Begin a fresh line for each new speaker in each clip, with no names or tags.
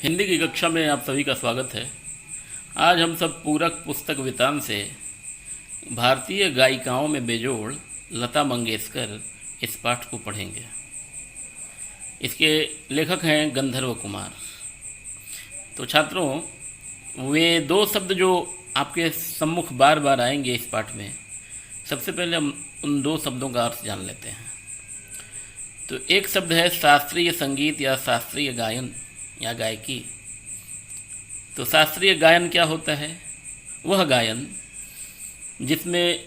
हिंदी की कक्षा में आप सभी का स्वागत है। आज हम सब पूरक पुस्तक वितान से भारतीय गायिकाओं में बेजोड़ लता मंगेशकर इस पाठ को पढ़ेंगे। इसके लेखक हैं गंधर्व कुमार। तो छात्रों, वे दो शब्द जो आपके सम्मुख बार बार आएंगे इस पाठ में, सबसे पहले हम उन दो शब्दों का अर्थ जान लेते हैं। तो एक शब्द है शास्त्रीय संगीत या शास्त्रीय गायन या गायकी। तो शास्त्रीय गायन क्या होता है? वह गायन जिसमें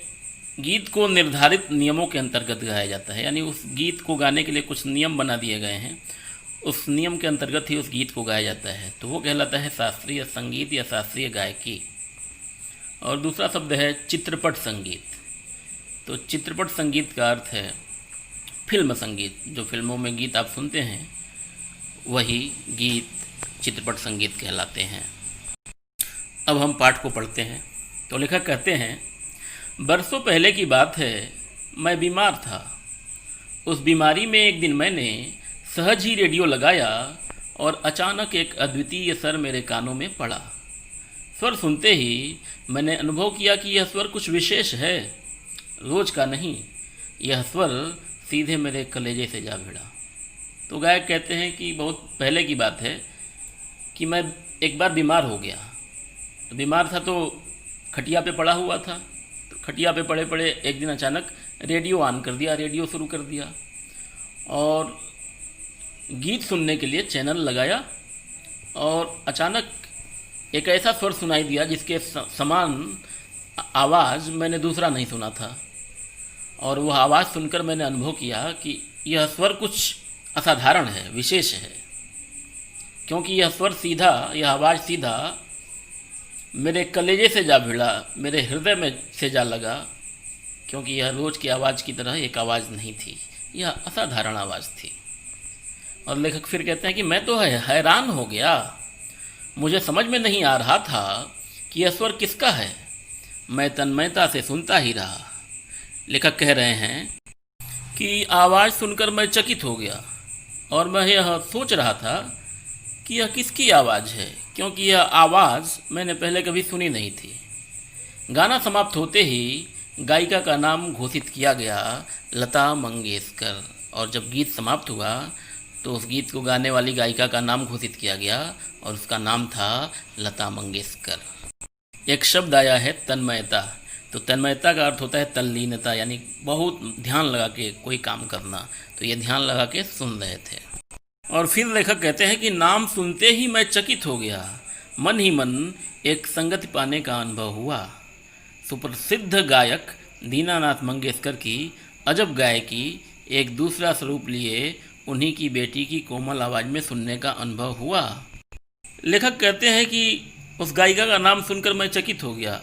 गीत को निर्धारित नियमों के अंतर्गत गाया जाता है, यानी उस गीत को गाने के लिए कुछ नियम बना दिए गए हैं, उस नियम के अंतर्गत ही उस गीत को गाया जाता है। तो वो कहलाता है शास्त्रीय संगीत या शास्त्रीय गायकी। और दूसरा शब्द है चित्रपट संगीत। तो चित्रपट संगीत का अर्थ है फिल्म संगीत। जो फिल्मों में गीत आप सुनते हैं वही गीत चित्रपट संगीत कहलाते हैं। अब हम पाठ को पढ़ते हैं। तो लेखक कहते हैं, बरसों पहले की बात है, मैं बीमार था। उस बीमारी में एक दिन मैंने सहज ही रेडियो लगाया और अचानक एक अद्वितीय स्वर मेरे कानों में पड़ा। स्वर सुनते ही मैंने अनुभव किया कि यह स्वर कुछ विशेष है, रोज का नहीं। यह स्वर सीधे मेरे कलेजे से जा भिड़ा। तो गायक कहते हैं कि बहुत पहले की बात है कि मैं एक बार बीमार हो गया। तो बीमार था तो खटिया पे पड़ा हुआ था। तो खटिया पे पड़े पड़े एक दिन अचानक रेडियो ऑन कर दिया, रेडियो शुरू कर दिया और गीत सुनने के लिए चैनल लगाया और अचानक एक ऐसा स्वर सुनाई दिया जिसके समान आवाज़ मैंने दूसरा नहीं सुना था। और वह आवाज़ सुनकर मैंने अनुभव किया कि यह स्वर कुछ असाधारण है, विशेष है, क्योंकि यह स्वर सीधा, यह आवाज़ सीधा मेरे कलेजे से जा भिड़ा, मेरे हृदय में से जा लगा, क्योंकि यह रोज़ की आवाज़ की तरह एक आवाज़ नहीं थी, यह असाधारण आवाज़ थी। और लेखक फिर कहते हैं कि मैं तो हैरान हो गया। मुझे समझ में नहीं आ रहा था कि यह स्वर किसका है। मैं तन्मयता से सुनता ही रहा। लेखक कह रहे हैं कि आवाज़ सुनकर मैं चकित हो गया और मैं यह सोच रहा था कि यह किसकी आवाज़ है, क्योंकि यह आवाज़ मैंने पहले कभी सुनी नहीं थी। गाना समाप्त होते ही गायिका का नाम घोषित किया गया, लता मंगेशकर। और जब गीत समाप्त हुआ तो उस गीत को गाने वाली गायिका का नाम घोषित किया गया और उसका नाम था लता मंगेशकर। एक शब्द आया है तन्मयता। तो तन्मयता का अर्थ होता है तल्लीनता, यानी बहुत ध्यान लगा के कोई काम करना। तो ये ध्यान लगा के सुन रहे थे। और फिर लेखक कहते हैं कि नाम सुनते ही मैं चकित हो गया। मन ही मन एक संगति पाने का अनुभव हुआ। सुप्रसिद्ध गायक दीनानाथ मंगेशकर की अजब गायकी एक दूसरा स्वरूप लिए उन्हीं की बेटी की कोमल आवाज़ में सुनने का अनुभव हुआ। लेखक कहते हैं कि उस गायिका का नाम सुनकर मैं चकित हो गया,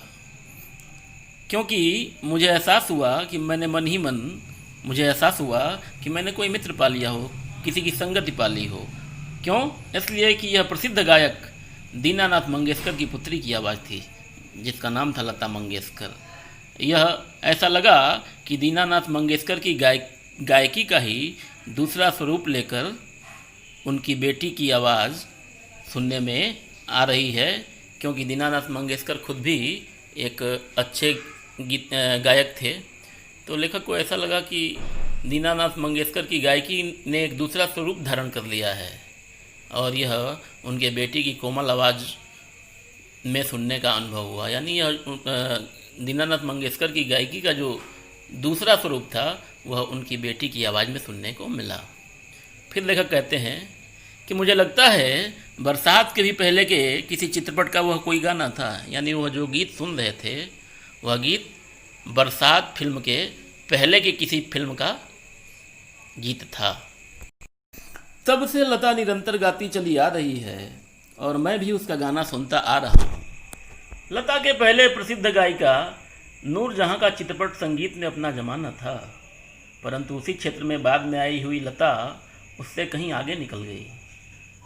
क्योंकि मुझे एहसास हुआ कि मुझे एहसास हुआ कि मैंने कोई मित्र पा लिया हो, किसी की संगति पा ली हो। क्यों? इसलिए कि यह प्रसिद्ध गायक दीनानाथ मंगेशकर की पुत्री की आवाज़ थी, जिसका नाम था लता मंगेशकर। यह ऐसा लगा कि दीनानाथ मंगेशकर की गायकी का ही दूसरा स्वरूप लेकर उनकी बेटी की आवाज़ सुनने में आ रही है, क्योंकि दीनानाथ मंगेशकर खुद भी एक अच्छे गायक थे। तो लेखक को ऐसा लगा कि दीनानाथ मंगेशकर की गायकी ने एक दूसरा स्वरूप धारण कर लिया है और यह उनके बेटी की कोमल आवाज़ में सुनने का अनुभव हुआ। यानी यह दीनानाथ मंगेशकर की गायकी का जो दूसरा स्वरूप था वह उनकी बेटी की आवाज़ में सुनने को मिला। फिर लेखक कहते हैं कि मुझे लगता है बरसात के भी पहले के किसी चित्रपट का वह कोई गाना था। यानी वह जो गीत सुन रहे थे वह गीत बरसात फिल्म के पहले के किसी फिल्म का गीत था। तब से लता निरंतर गाती चली आ रही है और मैं भी उसका गाना सुनता आ रहा हूँ। लता के पहले प्रसिद्ध गायिका नूरजहां का चित्रपट संगीत में अपना जमाना था, परंतु उसी क्षेत्र में बाद में आई हुई लता उससे कहीं आगे निकल गई।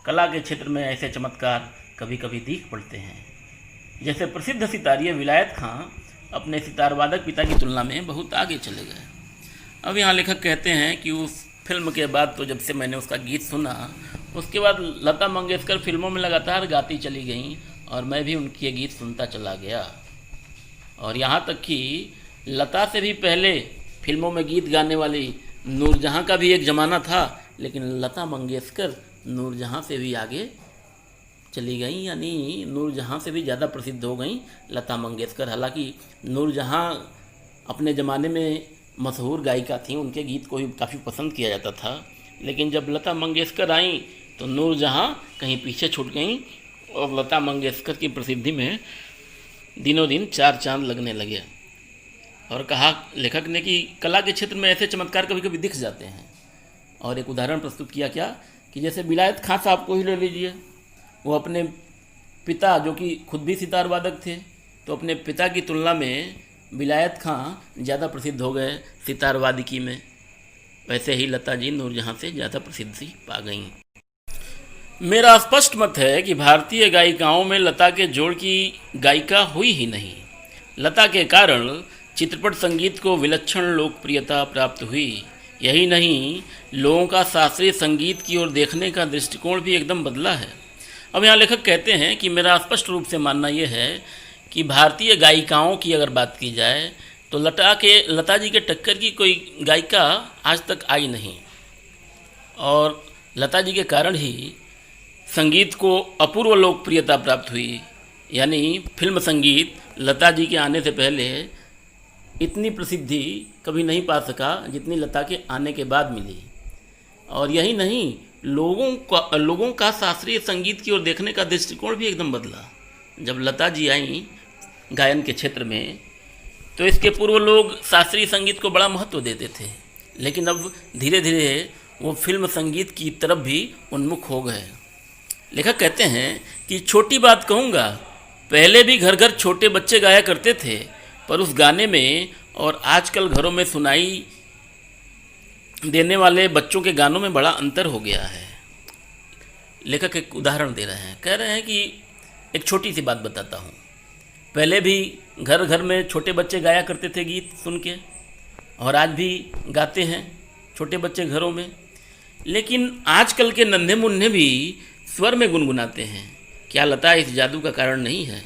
कला के क्षेत्र में ऐसे चमत्कार कभी कभी दिख पड़ते हैं। जैसे प्रसिद्ध सितारिये विलायत खां अपने सितारवादक पिता की तुलना में बहुत आगे चले गए। अब यहाँ लेखक कहते हैं कि उस फिल्म के बाद तो जब से मैंने उसका गीत सुना उसके बाद लता मंगेशकर फिल्मों में लगातार गाती चली गईं और मैं भी उनके गीत सुनता चला गया। और यहाँ तक कि लता से भी पहले फिल्मों में गीत गाने वाली नूरजहाँ का भी एक ज़माना था, लेकिन लता मंगेशकर नूरजहाँ से भी आगे चली गई, यानी नूरजहाँ से भी ज़्यादा प्रसिद्ध हो गई लता मंगेशकर। हालांकि नूरजहाँ अपने ज़माने में मशहूर गायिका थी, उनके गीत को भी काफ़ी पसंद किया जाता था, लेकिन जब लता मंगेशकर आई तो नूरजहाँ कहीं पीछे छूट गई और लता मंगेशकर की प्रसिद्धि में दिनों दिन चार चांद लगने लगे। और कहा लेखक ने कि कला के क्षेत्र में ऐसे चमत्कार कभी कभी दिख जाते हैं। और एक उदाहरण प्रस्तुत किया क्या कि जैसे विलायत खां साहब को ही ले लीजिए, वो अपने पिता जो कि खुद भी सितार वादक थे, तो अपने पिता की तुलना में विलायत खां ज़्यादा प्रसिद्ध हो गए सितार वादकी में। वैसे ही लता जी नूरजहाँ से ज़्यादा प्रसिद्धि पा गईं। मेरा स्पष्ट मत है कि भारतीय गायिकाओं में लता के जोड़ की गायिका हुई ही नहीं। लता के कारण चित्रपट संगीत को विलक्षण लोकप्रियता प्राप्त हुई। यही नहीं, लोगों का शास्त्रीय संगीत की ओर देखने का दृष्टिकोण भी एकदम बदला है। अब यहाँ लेखक कहते हैं कि मेरा स्पष्ट रूप से मानना यह है कि भारतीय गायिकाओं की अगर बात की जाए तो लता जी के टक्कर की कोई गायिका आज तक आई नहीं। और लता जी के कारण ही संगीत को अपूर्व लोकप्रियता प्राप्त हुई। यानी फिल्म संगीत लता जी के आने से पहले इतनी प्रसिद्धि कभी नहीं पा सका जितनी लता के आने के बाद मिली। और यही नहीं, लोगों का शास्त्रीय संगीत की ओर देखने का दृष्टिकोण भी एकदम बदला। जब लता जी आई गायन के क्षेत्र में तो इसके पूर्व लोग शास्त्रीय संगीत को बड़ा महत्व देते थे, लेकिन अब धीरे धीरे वो फिल्म संगीत की तरफ भी उन्मुख हो गए। लेखक कहते हैं कि छोटी बात कहूँगा, पहले भी घर घर छोटे बच्चे गाया करते थे, पर उस गाने में और आजकल घरों में सुनाई देने वाले बच्चों के गानों में बड़ा अंतर हो गया है। लेखक एक उदाहरण दे रहे हैं, कह रहे हैं कि एक छोटी सी बात बताता हूँ। पहले भी घर घर में छोटे बच्चे गाया करते थे गीत सुन के, और आज भी गाते हैं छोटे बच्चे घरों में, लेकिन आजकल के नन्हे मुन्ने भी स्वर में गुनगुनाते हैं। क्या लता इस जादू का कारण नहीं है?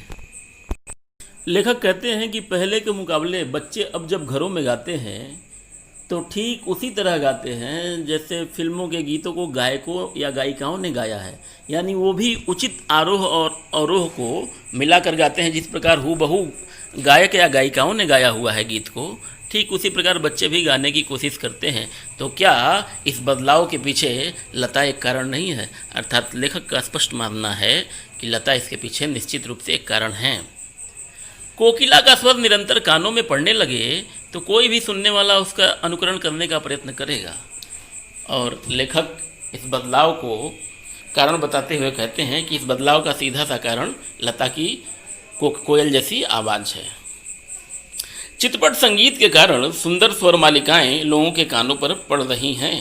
लेखक कहते हैं कि पहले के मुकाबले बच्चे अब जब घरों में गाते हैं तो ठीक उसी तरह गाते हैं जैसे फिल्मों के गीतों को गायकों या गायिकाओं ने गाया है। यानी वो भी उचित आरोह और अवरोह को मिलाकर गाते हैं। जिस प्रकार हूबहू गायक या गायिकाओं ने गाया हुआ है गीत को, ठीक उसी प्रकार बच्चे भी गाने की कोशिश करते हैं। तो क्या इस बदलाव के पीछे लता एक कारण नहीं है? अर्थात लेखक का स्पष्ट मानना है कि लता इसके पीछे निश्चित रूप से एक कारण है। कोकिला का स्वर निरंतर कानों में पड़ने लगे तो कोई भी सुनने वाला उसका अनुकरण करने का प्रयत्न करेगा। और लेखक इस बदलाव को कारण बताते हुए कहते हैं कि इस बदलाव का सीधा सा कारण लता की कोयल जैसी आवाज़ है। चित्रपट संगीत के कारण सुंदर स्वर मालिकाएँ लोगों के कानों पर पड़ रही हैं।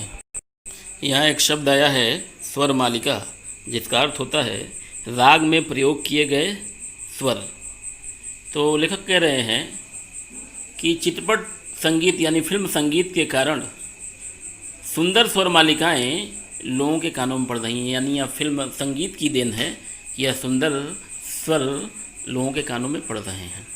यहाँ एक शब्द आया है स्वर मालिका, जिसका अर्थ होता है राग में प्रयोग किए गए स्वर। तो लेखक कह रहे हैं कि चित्रपट संगीत यानी फिल्म संगीत के कारण सुंदर स्वर मालिकाएँ लोगों के कानों में पड़ रही हैं। यानी यह फिल्म संगीत की देन है कि यह सुंदर स्वर लोगों के कानों में पड़ रहे हैं।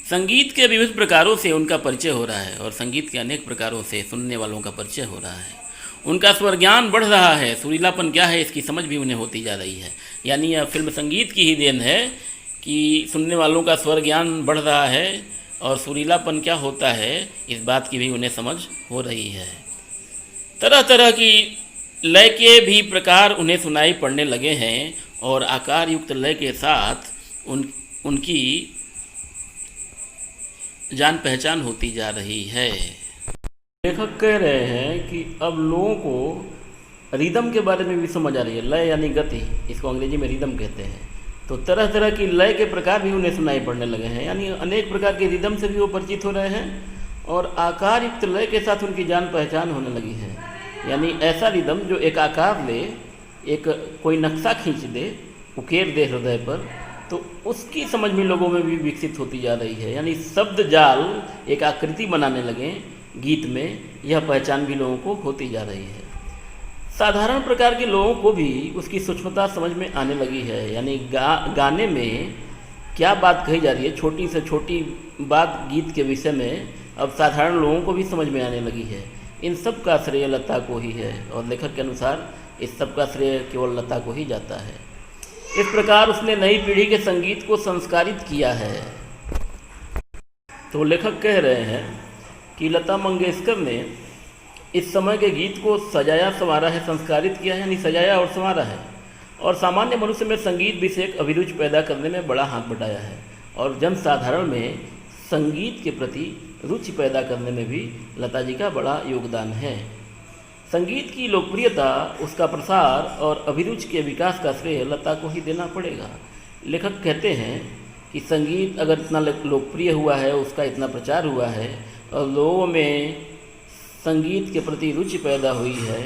संगीत के विविध प्रकारों से उनका परिचय हो रहा है और संगीत के अनेक प्रकारों से सुनने वालों का परिचय हो रहा है। उनका स्वर ज्ञान बढ़ रहा है, सुरीलापन क्या है इसकी समझ भी उन्हें होती जा रही है। यानी यह फिल्म संगीत की ही देन है कि सुनने वालों का स्वर ज्ञान बढ़ रहा है और सुरीलापन क्या होता है इस बात की भी उन्हें समझ हो रही है। तरह तरह की लय के भी प्रकार उन्हें सुनाई पड़ने लगे हैं और आकार युक्त लय के साथ उनकी जान पहचान होती जा रही है। लेखक कह रहे हैं कि अब लोगों को रिदम के बारे में भी समझ आ रही है। लय यानी गति, इसको अंग्रेजी में रिदम कहते हैं। तो तरह तरह की लय के प्रकार भी उन्हें सुनाई पड़ने लगे हैं। यानी अनेक प्रकार के रिदम से भी वो परिचित हो रहे हैं और आकार युक्त लय के साथ उनकी जान पहचान होने लगी है। यानी ऐसा रिदम जो एक आकार ले, एक कोई नक्शा खींच दे, उकेर दे हृदय पर, तो उसकी समझ में लोगों में भी विकसित होती जा रही है। यानी शब्द जाल एक आकृति बनाने लगे गीत में, यह पहचान भी लोगों को होती जा रही है। साधारण प्रकार के लोगों को भी उसकी सूक्ष्मता समझ में आने लगी है। यानी गाने में क्या बात कही जा रही है, छोटी से छोटी बात गीत के विषय में अब साधारण लोगों को भी समझ में आने लगी है। इन सब का श्रेय लता को ही है और लेखक के अनुसार इस सब का श्रेय केवल लता को ही जाता है। इस प्रकार उसने नई पीढ़ी के संगीत को संस्कारित किया है। तो लेखक कह रहे हैं कि लता मंगेशकर ने इस समय के गीत को सजाया संवारा है, संस्कारित किया है, यानी सजाया और संवारा है, और सामान्य मनुष्य में संगीत विषयक अभिरुचि पैदा करने में बड़ा हाथ बटाया है, और जनसाधारण में संगीत के प्रति रुचि पैदा करने में भी लता जी का बड़ा योगदान है। संगीत की लोकप्रियता, उसका प्रसार और अभिरुचि के विकास का श्रेय लता को ही देना पड़ेगा। लेखक कहते हैं कि संगीत अगर इतना लोकप्रिय हुआ है, उसका इतना प्रचार हुआ है और लोगों में संगीत के प्रति रुचि पैदा हुई है,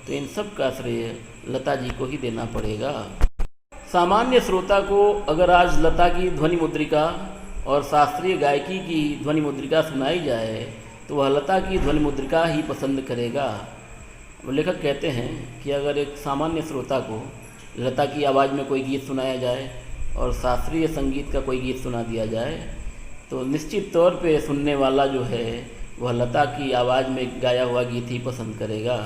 तो इन सब का श्रेय लता जी को ही देना पड़ेगा। सामान्य श्रोता को अगर आज लता की ध्वनि मुद्रिका और शास्त्रीय गायकी की ध्वनि मुद्रिका सुनाई जाए तो वह लता की ध्वनि मुद्रिका ही पसंद करेगा। लेखक कहते हैं कि अगर एक सामान्य श्रोता को लता की आवाज़ में कोई गीत सुनाया जाए और शास्त्रीय संगीत का कोई गीत सुना दिया जाए तो निश्चित तौर पे सुनने वाला जो है वह लता की आवाज़ में गाया हुआ गीत ही पसंद करेगा।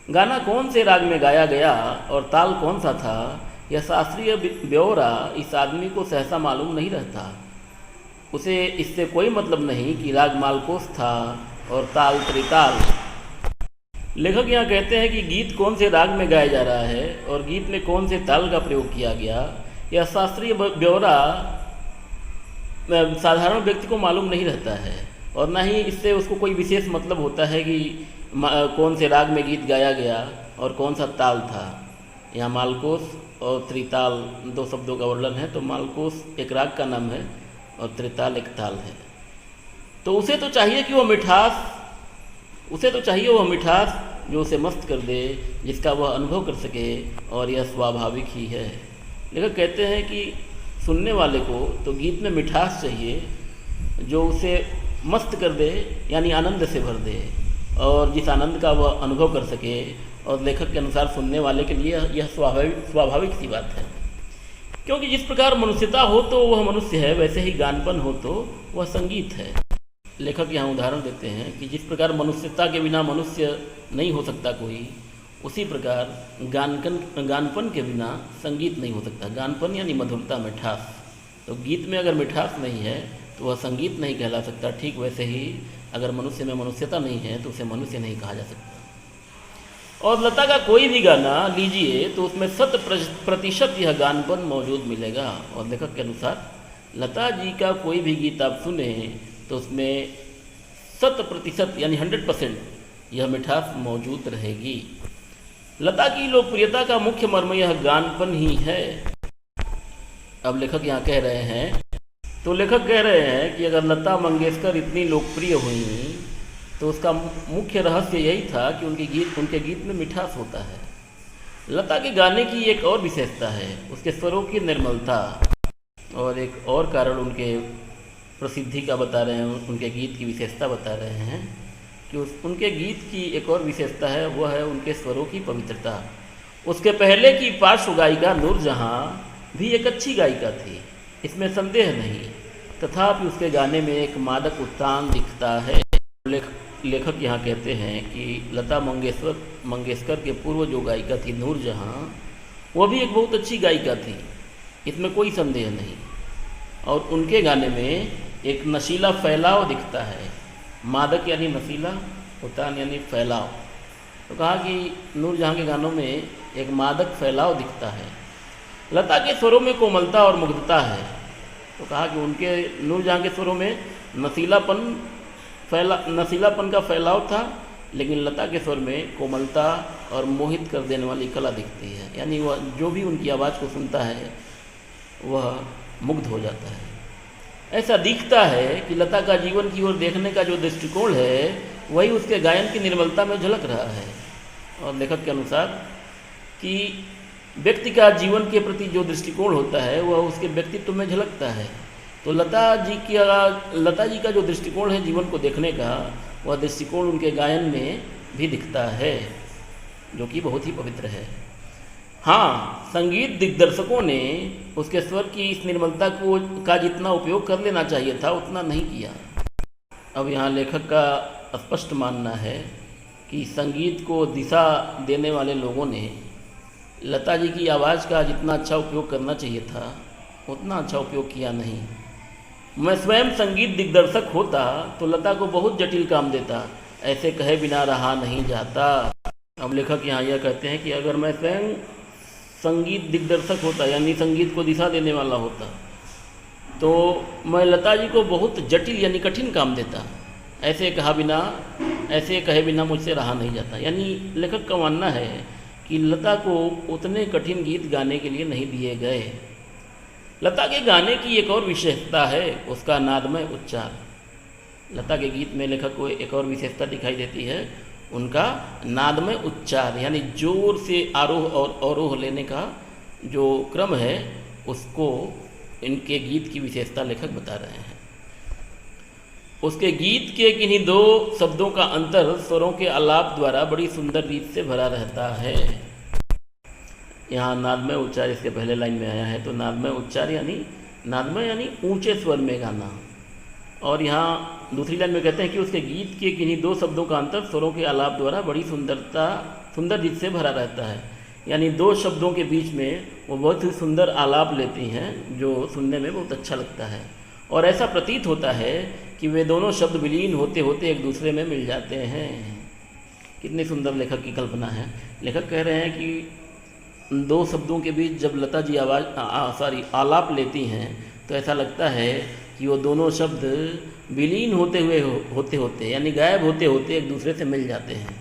गाना कौन से राग में गाया गया और ताल कौन सा था, यह शास्त्रीय ब्यौरा इस आदमी को सहसा मालूम नहीं रहता। उसे इससे कोई मतलब नहीं कि राग मालकोस था और ताल त्रिताल। लेखक यहाँ कहते हैं कि गीत कौन से राग में गाया जा रहा है और गीत में कौन से ताल का प्रयोग किया गया, यह शास्त्रीय ब्यौरा साधारण व्यक्ति को मालूम नहीं रहता है और ना ही इससे उसको कोई विशेष मतलब होता है कि कौन से राग में गीत गाया गया और कौन सा ताल था। यहाँ मालकोस और त्रिताल दो शब्दों का वर्णन है, तो मालकोस एक राग का नाम है और त्रिताल एक ताल है। तो उसे तो चाहिए वह मिठास जो उसे मस्त कर दे, जिसका वह अनुभव कर सके, और यह स्वाभाविक ही है। लेखक कहते हैं कि सुनने वाले को तो गीत में मिठास चाहिए जो उसे मस्त कर दे, यानी आनंद से भर दे, और जिस आनंद का वह अनुभव कर सके। और लेखक के अनुसार सुनने वाले के लिए यह स्वाभाविक सी बात है, क्योंकि जिस प्रकार मनुष्यता हो तो वह मनुष्य है, वैसे ही गानपन हो तो वह संगीत है। लेखक यहाँ उदाहरण देते हैं कि जिस प्रकार मनुष्यता के बिना मनुष्य नहीं हो सकता कोई, उसी प्रकार गानपन के बिना संगीत नहीं हो सकता। गानपन यानी मधुरता, मिठास। तो गीत में अगर मिठास नहीं है तो वह संगीत नहीं कहला सकता। ठीक वैसे ही अगर मनुष्य में मनुष्यता नहीं है तो उसे मनुष्य नहीं कहा जा सकता। और लता का कोई भी गाना लीजिए तो उसमें 100% यह गानपन मौजूद मिलेगा। और लेखक के अनुसार लता जी का कोई भी गीत आप सुने तो उसमें 100% यानी 100% यह मिठास मौजूद रहेगी। लता की लोकप्रियता का मुख्य मर्म यह गानपन ही है। अब लेखक यहाँ कह रहे हैं कि अगर लता मंगेशकर इतनी लोकप्रिय हुई तो उसका मुख्य रहस्य यही था कि उनके गीत में मिठास होता है। लता के गाने की एक और विशेषता है उसके स्वरों की निर्मलता, और एक और कारण उनके प्रसिद्धि का बता रहे हैं, उनके गीत की विशेषता बता रहे हैं कि उनके गीत की एक और विशेषता है, वह है उनके स्वरों की पवित्रता। उसके पहले की पार्श्व गायिका नूरजहां भी एक अच्छी गायिका थी, इसमें संदेह नहीं, तथापि उसके गाने में एक मादक उत्तान दिखता है। लेखक यहाँ कहते हैं कि लता मंगेशकर के पूर्व जो गायिका थी नूरजहां, वह भी एक बहुत अच्छी गायिका थी, इसमें कोई संदेह नहीं। और उनके गाने में एक नशीला फैलाव दिखता है। मादक यानी नशीला, उत्तान यानी फैलाव। तो कहा कि नूरजहां के गानों में एक मादक फैलाव दिखता है। लता के स्वरों में कोमलता और मुग्धता है। तो कहा कि उनके नूरजहां के स्वरों में नशीलापन का फैलाव था, लेकिन लता के स्वर में कोमलता और मोहित कर देने वाली कला दिखती है। यानी वह जो भी उनकी आवाज़ को सुनता है वह मुग्ध हो जाता है। ऐसा दिखता है कि लता का जीवन की ओर देखने का जो दृष्टिकोण है वही उसके गायन की निर्मलता में झलक रहा है। और लेखक के अनुसार कि व्यक्ति का जीवन के प्रति जो दृष्टिकोण होता है वह उसके व्यक्तित्व में झलकता है। तो लता जी का जो दृष्टिकोण है जीवन को देखने का, वह दृष्टिकोण उनके गायन में भी दिखता है। जो कि बहुत ही पवित्र है। हाँ, संगीत दिग्दर्शकों ने उसके स्वर की इस निर्मलता को का जितना उपयोग कर लेना चाहिए था उतना नहीं किया। अब यहाँ लेखक का स्पष्ट मानना है कि संगीत को दिशा देने वाले लोगों ने लता जी की आवाज़ का जितना अच्छा उपयोग करना चाहिए था उतना अच्छा उपयोग किया नहीं। मैं स्वयं संगीत दिग्दर्शक होता तो लता को बहुत जटिल काम देता, ऐसे कहे बिना रहा नहीं जाता। अब लेखक यहाँ यह कहते हैं कि अगर मैं स्वयं संगीत दिग्दर्शक होता यानी संगीत को दिशा देने वाला होता तो मैं लता जी को बहुत जटिल यानी कठिन काम देता, ऐसे कहे बिना मुझसे रहा नहीं जाता। यानी लेखक का मानना है कि लता को उतने कठिन गीत गाने के लिए नहीं दिए गए। लता के गाने की एक और विशेषता है उसका नादमय उच्चार। लता के गीत में लेखक को एक और विशेषता दिखाई देती है, उनका नादमय उच्चार, यानी जोर से आरोह और अवरोह लेने का जो क्रम है उसको इनके गीत की विशेषता लेखक बता रहे हैं। उसके गीत के किन्हीं दो शब्दों का अंतर स्वरों के आलाप द्वारा बड़ी सुंदर रीत से भरा रहता है। यहाँ नादमय उच्चार इसके पहले लाइन में आया है, तो नादमय उच्चार यानी ऊंचे स्वर में गाना। और यहाँ दूसरी लाइन में कहते हैं कि उसके गीत के किन्हीं दो शब्दों का अंतर स्वरों के आलाप द्वारा बड़ी सुंदर रीत से भरा रहता है। यानी दो शब्दों के बीच में वो बहुत ही सुंदर आलाप लेती हैं जो सुनने में बहुत अच्छा लगता है, और ऐसा प्रतीत होता है कि वे दोनों शब्द विलीन होते होते एक दूसरे में मिल जाते हैं। कितनी सुंदर लेखक की कल्पना है। लेखक कह रहे हैं कि दो शब्दों के बीच जब लता जी आलाप लेती हैं तो ऐसा लगता है कि वो दोनों शब्द विलीन होते होते यानी गायब होते होते एक दूसरे से मिल जाते हैं।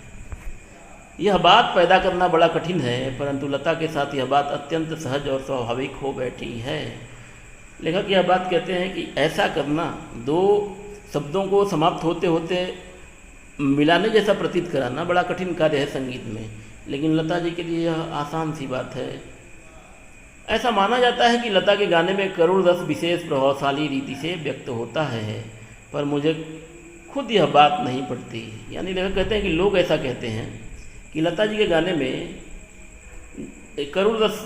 यह बात पैदा करना बड़ा कठिन है, परंतु लता के साथ यह बात अत्यंत सहज और स्वाभाविक हो बैठी है। लेखक यह बात कहते हैं कि ऐसा करना, दो शब्दों को समाप्त होते होते मिलाने जैसा प्रतीत कराना बड़ा कठिन कार्य है संगीत में, लेकिन लता जी के लिए यह आसान सी बात है। ऐसा माना जाता है कि लता के गाने में करुण रस विशेष प्रभावशाली रीति से व्यक्त होता है, पर मुझे खुद यह बात नहीं पड़ती। यानी लेखक कहते हैं कि लोग ऐसा कहते हैं कि लता जी के गाने में करुण रस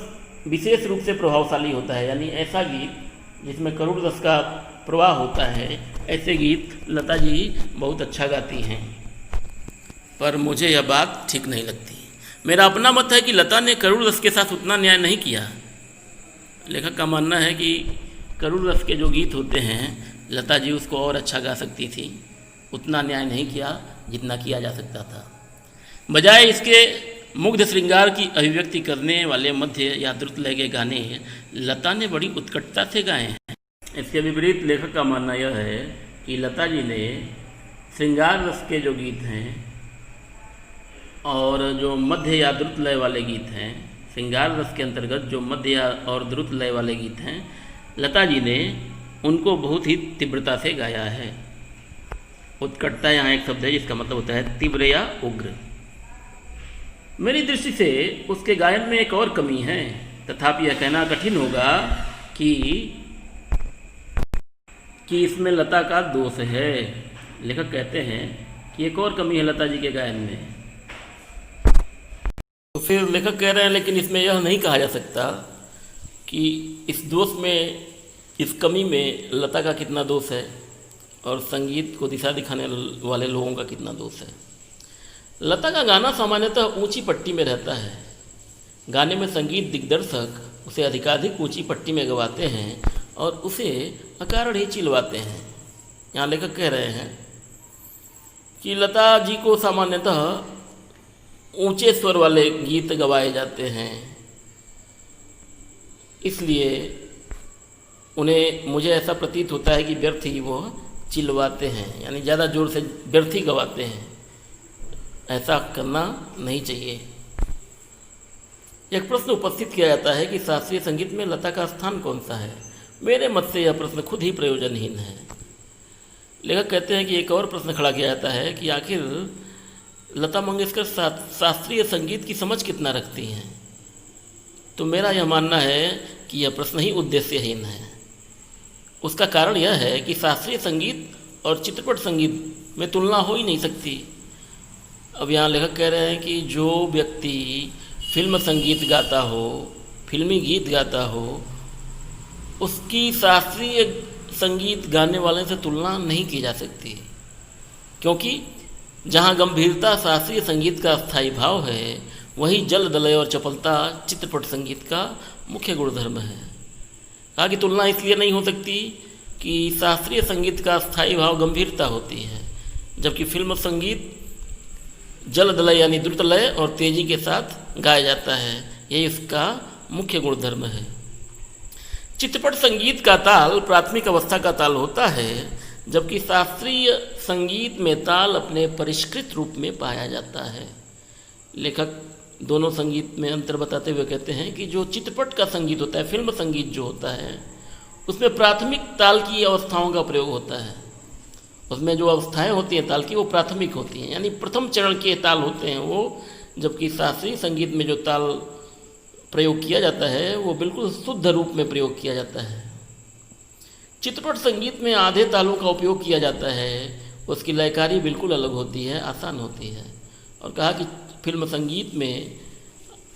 विशेष रूप से प्रभावशाली होता है, यानी ऐसा गीत जिसमें करुण रस का प्रवाह होता है, ऐसे गीत लता जी बहुत अच्छा गाती हैं, पर मुझे यह बात ठीक नहीं लगती। मेरा अपना मत है कि लता ने करुण रस के साथ उतना न्याय नहीं किया। लेखक का मानना है कि करुण रस के जो गीत होते हैं लता जी उसको और अच्छा गा सकती थी, उतना न्याय नहीं किया जितना किया जा सकता था। बजाय इसके मुग्ध श्रृंगार की अभिव्यक्ति करने वाले मध्य या द्रुत लय के गाने लता ने बड़ी उत्कटता से गाए हैं। इसके विपरीत लेखक का मानना यह है कि लता जी ने श्रृंगार रस के जो गीत हैं और जो मध्य या द्रुत लय वाले गीत हैं, श्रृंगार रस के अंतर्गत जो मध्य और द्रुत लय वाले गीत हैं, लता जी ने उनको बहुत ही तीव्रता से गाया है। उत्कटता यहाँ एक शब्द है जिसका मतलब होता है तीव्र या उग्र। मेरी दृष्टि से उसके गायन में एक और कमी है, तथापि यह कहना कठिन होगा कि इसमें लता का दोष है। लेखक कहते हैं कि एक और कमी है लता जी के गायन में। तो फिर लेखक कह रहे हैं लेकिन इसमें यह नहीं कहा जा सकता कि इस दोष में, इस कमी में लता का कितना दोष है और संगीत को दिशा दिखाने वाले लोगों का कितना दोष है। लता का गाना सामान्यतः ऊंची पट्टी में रहता है। गाने में संगीत दिग्दर्शक उसे अधिकाधिक ऊंची पट्टी में गवाते हैं और उसे अकारण ही चिलवाते हैं। यहाँ लेखक कह रहे हैं कि लता जी को सामान्यतः ऊंचे स्वर वाले गीत गवाए जाते हैं, इसलिए उन्हें मुझे ऐसा प्रतीत होता है कि व्यर्थ ही वो चिल्लाते हैं, यानी ज़्यादा जोर से व्यर्थ ही गवाते हैं। ऐसा करना नहीं चाहिए। एक प्रश्न उपस्थित किया जाता है कि शास्त्रीय संगीत में लता का स्थान कौन सा है। मेरे मत से यह प्रश्न खुद ही प्रयोजनहीन है। लेखक कहते हैं कि एक और प्रश्न खड़ा किया जाता है कि आखिर लता मंगेशकर शास्त्रीय संगीत की समझ कितना रखती हैं। तो मेरा यह मानना है कि यह प्रश्न ही उद्देश्यहीन है। उसका कारण यह है कि शास्त्रीय संगीत और चित्रपट संगीत में तुलना हो ही नहीं सकती। अब यहाँ लेखक कह रहे हैं कि जो व्यक्ति फिल्म संगीत गाता हो, फिल्मी गीत गाता हो, उसकी शास्त्रीय संगीत गाने वाले से तुलना नहीं की जा सकती, क्योंकि जहाँ गंभीरता शास्त्रीय संगीत का स्थायी भाव है, वही जल दलय और चपलता चित्रपट संगीत का मुख्य गुणधर्म है। कहा कि तुलना इसलिए नहीं हो सकती कि शास्त्रीय संगीत का स्थायी भाव गंभीरता होती है, जबकि फिल्म संगीत जल दलय यानी द्रुत लय और तेजी के साथ गाया जाता है, यही इसका मुख्य गुणधर्म है। चित्रपट संगीत का ताल प्राथमिक अवस्था का ताल होता है, जबकि शास्त्रीय संगीत में ताल अपने परिष्कृत रूप में पाया जाता है। लेखक दोनों संगीत में अंतर बताते हुए कहते हैं कि जो चित्रपट का संगीत होता है, फिल्म संगीत जो होता है, उसमें प्राथमिक ताल की अवस्थाओं का प्रयोग होता है। उसमें जो अवस्थाएं होती हैं ताल की, वो प्राथमिक होती हैं, यानी प्रथम चरण के ताल होते हैं वो, जबकि शास्त्रीय संगीत में जो ताल प्रयोग किया जाता है वो बिल्कुल शुद्ध रूप में प्रयोग किया जाता है। चित्रपट संगीत में आधे तालों का उपयोग किया जाता है, उसकी लयकारी बिल्कुल अलग होती है, आसान होती है। और कहा कि फिल्म संगीत में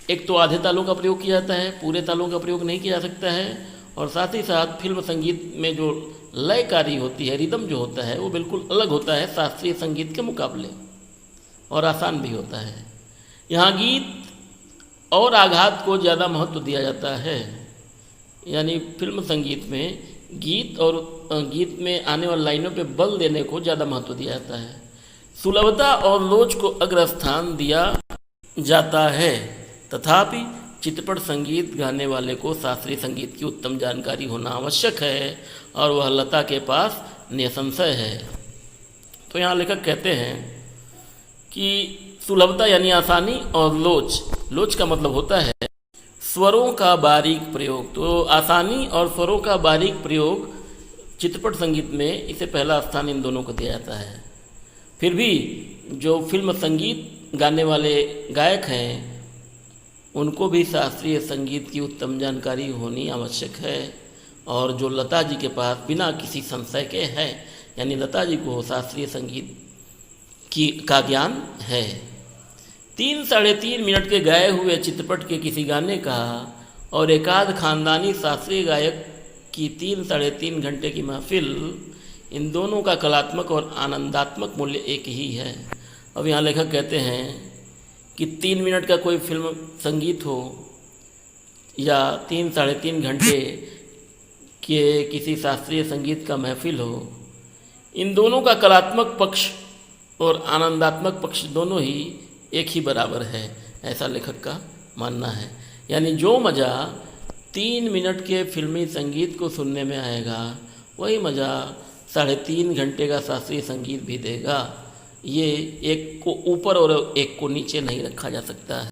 एक तो आधे तालों का प्रयोग किया जाता है, पूरे तालों का प्रयोग नहीं किया जा सकता है, और साथ ही साथ फिल्म संगीत में जो लयकारी होती है, रिदम जो होता है, वो बिल्कुल अलग होता है शास्त्रीय संगीत के मुकाबले, और आसान भी होता है। यहाँ गीत और आघात को ज़्यादा महत्व दिया जाता है, यानी फिल्म संगीत में गीत और गीत में आने वाली लाइनों पे बल देने को ज़्यादा महत्व दिया जाता है। सुलभता और लोच को अग्रस्थान दिया जाता है, तथापि चित्रपट संगीत गाने वाले को शास्त्रीय संगीत की उत्तम जानकारी होना आवश्यक है, और वह लता के पास निसंशय है। तो यहाँ लेखक कहते हैं कि सुलभता यानी आसानी, और लोच का मतलब होता है स्वरों का बारीक प्रयोग। तो आसानी और स्वरों का बारीक प्रयोग चित्रपट संगीत में इसे पहला स्थान इन दोनों को दिया जाता है। फिर भी जो फिल्म संगीत गाने वाले गायक हैं, उनको भी शास्त्रीय संगीत की उत्तम जानकारी होनी आवश्यक है, और जो लता जी के पास बिना किसी संशय के है, यानी लता जी को शास्त्रीय संगीत का ज्ञान है। 3-3.5 मिनट के गाए हुए चित्रपट के किसी गाने का और एकाध खानदानी शास्त्रीय गायक की 3-3.5 घंटे की महफिल, इन दोनों का कलात्मक और आनंदात्मक मूल्य एक ही है। अब यहाँ लेखक कहते हैं कि 3 मिनट का कोई फिल्म संगीत हो या 3-3.5 घंटे के किसी शास्त्रीय संगीत का महफिल हो, इन दोनों का कलात्मक पक्ष और आनंदात्मक पक्ष दोनों ही एक ही बराबर है, ऐसा लेखक का मानना है। यानी जो मज़ा 3 मिनट के फिल्मी संगीत को सुनने में आएगा, वही मज़ा 3.5 घंटे का शास्त्रीय संगीत भी देगा। ये एक को ऊपर और एक को नीचे नहीं रखा जा सकता है।